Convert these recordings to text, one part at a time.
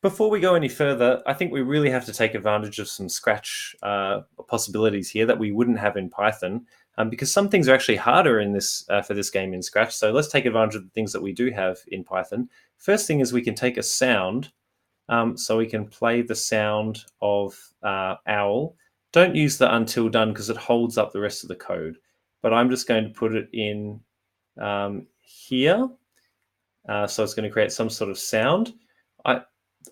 Before we go any further, I think we really have to take advantage of some Scratch possibilities here that we wouldn't have in Python, because some things are actually harder in this for this game in Scratch. So let's take advantage of the things that we do have in Python. First thing is we can take a sound, so we can play the sound of owl. Don't use the until done because it holds up the rest of the code. But I'm just going to put it in here. So it's going to create some sort of sound.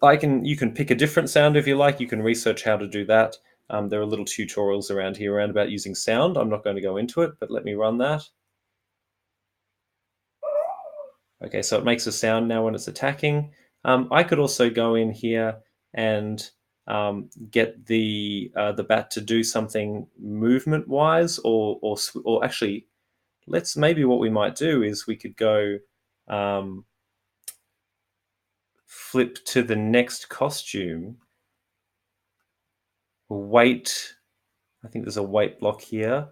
You can pick a different sound if you like. You can research how to do that. There are little tutorials around here around about using sound. I'm not going to go into it, but let me run that. Okay, so it makes a sound now when it's attacking. I could also go in here and get the bat to do something movement-wise, or actually, maybe what we might do is we could go flip to the next costume. Wait, I think there's a wait block here.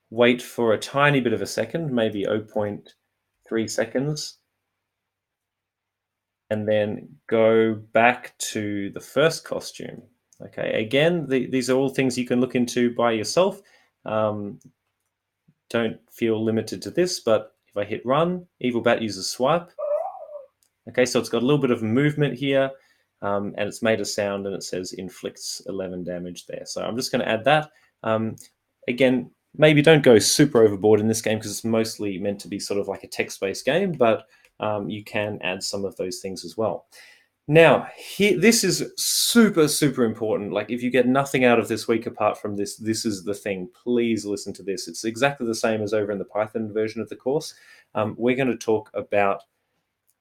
Wait for a tiny bit of a second, maybe 0.3 seconds, and then go back to the first costume. Okay, again, these are all things you can look into by yourself. Don't feel limited to this, but if I hit run, Evil Bat uses swipe. Okay, so it's got a little bit of movement here, and it's made a sound, and it says inflicts 11 damage there. So I'm just going to add that. Again, maybe don't go super overboard in this game because it's mostly meant to be sort of like a text-based game, but you can add some of those things as well. Now, this is super, super important. Like, if you get nothing out of this week apart from this, this is the thing. Please listen to this. It's exactly the same as over in the Python version of the course. We're going to talk about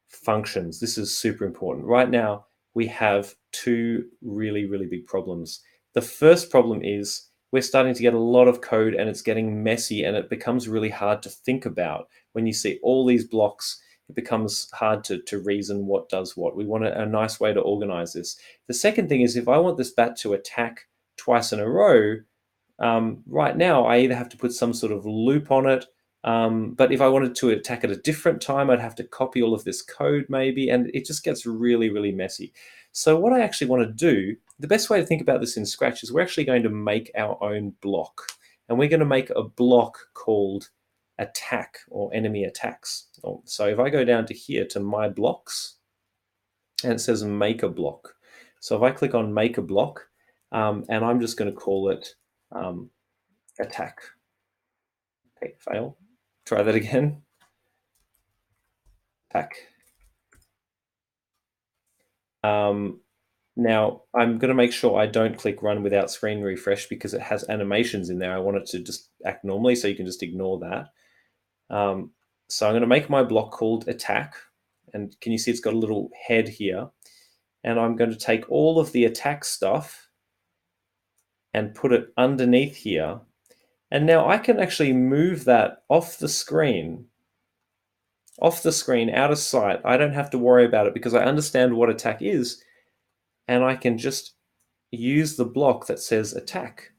functions. This is super important. Right now, we have two really, really big problems. The first problem is we're starting to get a lot of code and it's getting messy and it becomes really hard to think about. When you see all these blocks, it becomes hard to reason what does what. We want a nice way to organize this. The second thing is if I want this bat to attack twice in a row, right now I either have to put some sort of loop on it, but if I wanted to attack at a different time, I'd have to copy all of this code maybe, and it just gets really, really messy. So what I actually want to do, the best way to think about this in Scratch is we're actually going to make our own block. And we're going to make a block called attack or enemy attacks. So if I go down to here to my blocks, and it says make a block. So if I click on make a block, and I'm just going to call it attack. Okay, fail. Try that again. Attack. Now, I'm going to make sure I don't click run without screen refresh because it has animations in there. I want it to just act normally, so you can just ignore that. So I'm going to make my block called attack. And can you see it's got a little head here? And I'm going to take all of the attack stuff and put it underneath here. And now I can actually move that off the screen, out of sight. I don't have to worry about it because I understand what attack is. And I can just use the block that says attack.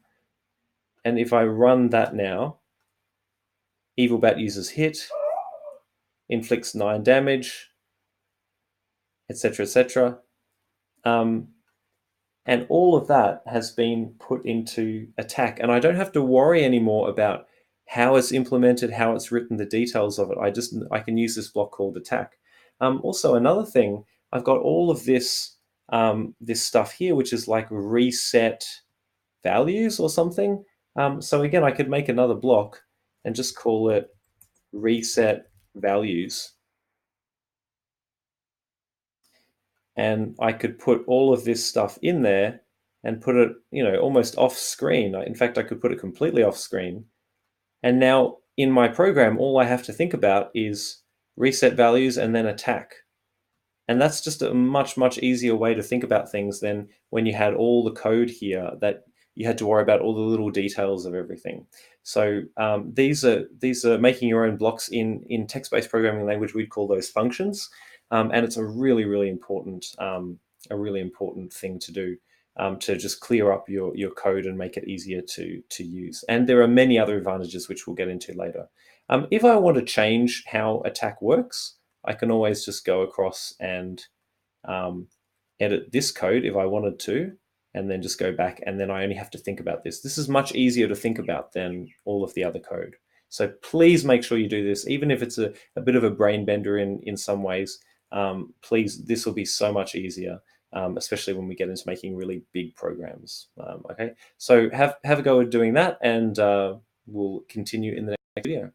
And if I run that now, Evil Bat uses hit, inflicts 9 damage, etc., etc. And all of that has been put into attack. And I don't have to worry anymore about how it's implemented, how it's written, the details of it. I can use this block called attack. Also, another thing, I've got all of this this stuff here, which is like reset values or something. So again, I could make another block and just call it reset values. And I could put all of this stuff in there and put it, almost off screen. In fact, I could put it completely off screen. And now in my program, all I have to think about is reset values and then attack. And that's just a much, much easier way to think about things than when you had all the code here that you had to worry about all the little details of everything. So these are making your own blocks in text-based programming language. We'd call those functions, and it's a really, really important thing to do, to just clear up your code and make it easier to use. And there are many other advantages which we'll get into later. If I want to change how attack works, I can always just go across and edit this code if I wanted to, and then just go back, and then I only have to think about this. This is much easier to think about than all of the other code. So please make sure you do this, even if it's a bit of a brain bender in some ways. Please, this will be so much easier, especially when we get into making really big programs. Okay, so have a go at doing that, and we'll continue in the next video.